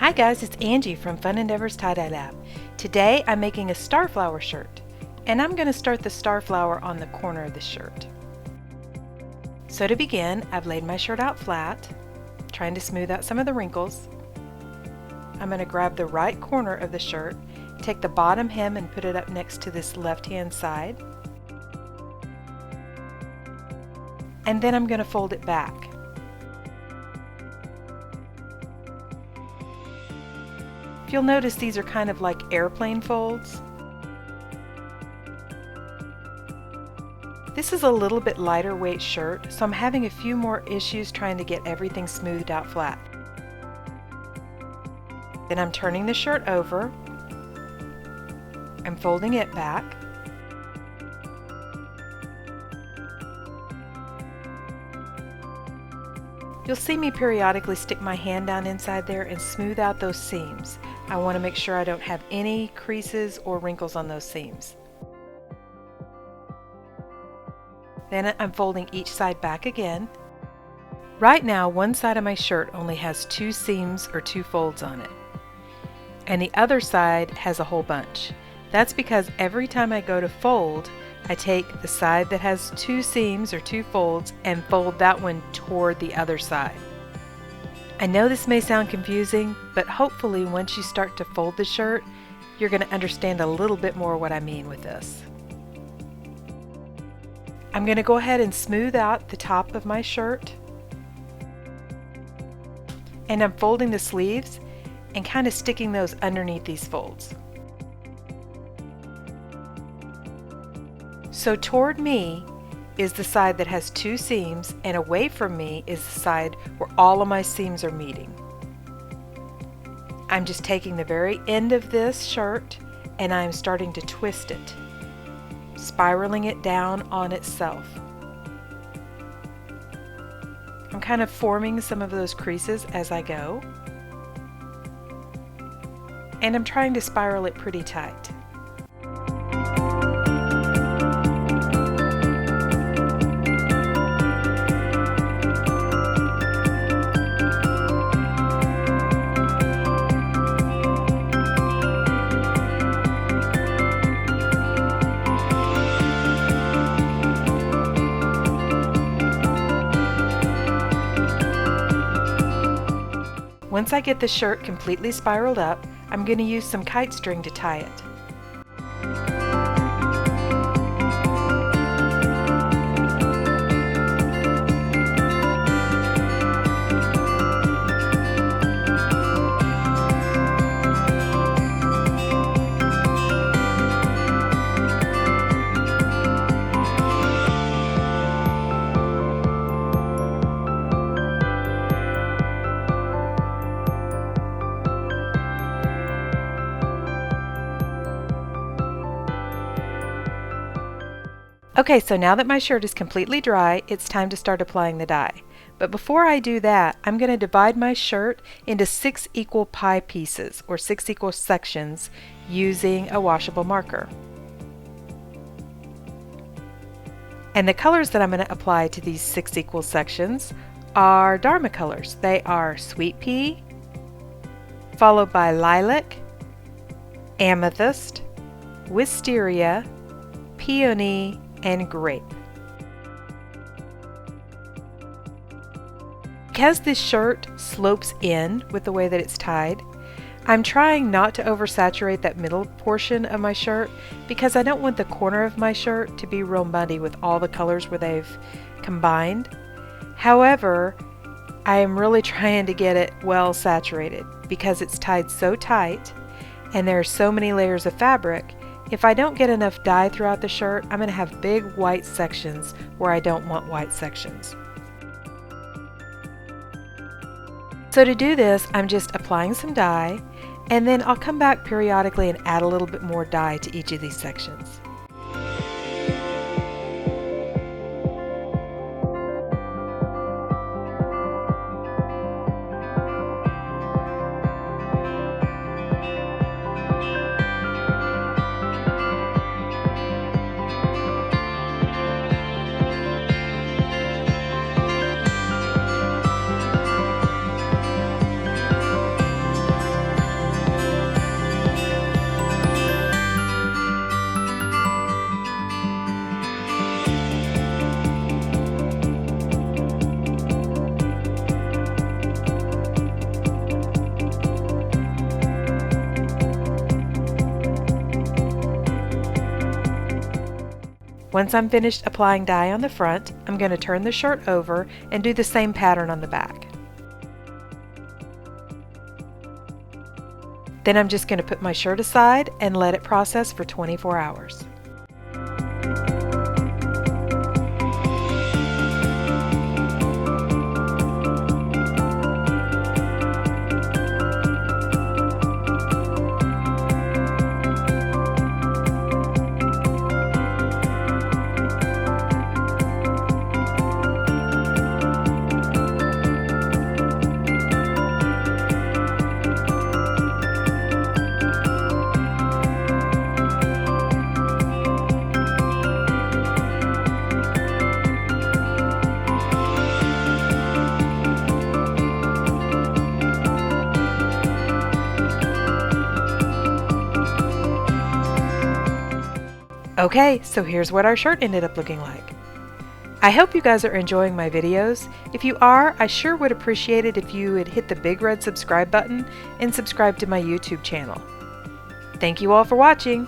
Hi guys, it's Angie from Fun Endeavors Tie-Dye Lab. Today I'm making a starflower shirt, and I'm going to start the starflower on the corner of the shirt. So to begin, I've laid my shirt out flat, trying to smooth out some of the wrinkles. I'm going to grab the right corner of the shirt, take the bottom hem and put it up next to this left-hand side, and then I'm going to fold it back. You'll notice these are kind of like airplane folds. This is a little bit lighter weight shirt, so I'm having a few more issues trying to get everything smoothed out flat. Then I'm turning the shirt over. I'm folding it back. You'll see me periodically stick my hand down inside there and smooth out those seams. I want to make sure I don't have any creases or wrinkles on those seams. Then I'm folding each side back again. Right now, one side of my shirt only has 2 seams or 2 folds on it, and the other side has a whole bunch. That's because every time I go to fold, I take the side that has 2 seams or 2 folds and fold that one toward the other side. I know this may sound confusing, but hopefully once you start to fold the shirt, you're going to understand a little bit more what I mean with this. I'm going to go ahead and smooth out the top of my shirt, and I'm folding the sleeves and kind of sticking those underneath these folds. So toward me is the side that has 2 seams, and away from me is the side where all of my seams are meeting. I'm just taking the very end of this shirt and I'm starting to twist it, spiraling it down on itself. I'm kind of forming some of those creases as I go, and I'm trying to spiral it pretty tight. Once I get the shirt completely spiraled up, I'm going to use some kite string to tie it. Okay, so now that my shirt is completely dry, it's time to start applying the dye. But before I do that, I'm going to divide my shirt into 6 equal pie pieces, or 6 equal sections, using a washable marker. And the colors that I'm going to apply to these 6 equal sections are Dharma colors. They are Sweet Pea, followed by Lilac, Amethyst, Wisteria, Peony, and Grape. Because this shirt slopes in with the way that it's tied, I'm trying not to oversaturate that middle portion of my shirt because I don't want the corner of my shirt to be real muddy with all the colors where they've combined. However, I am really trying to get it well saturated because it's tied so tight and there are so many layers of fabric. If I don't get enough dye throughout the shirt, I'm going to have big white sections where I don't want white sections. So to do this, I'm just applying some dye, and then I'll come back periodically and add a little bit more dye to each of these sections. Once I'm finished applying dye on the front, I'm going to turn the shirt over and do the same pattern on the back. Then I'm just going to put my shirt aside and let it process for 24 hours. Okay, so here's what our shirt ended up looking like. I hope you guys are enjoying my videos. If you are, I sure would appreciate it if you would hit the big red subscribe button and subscribe to my YouTube channel. Thank you all for watching.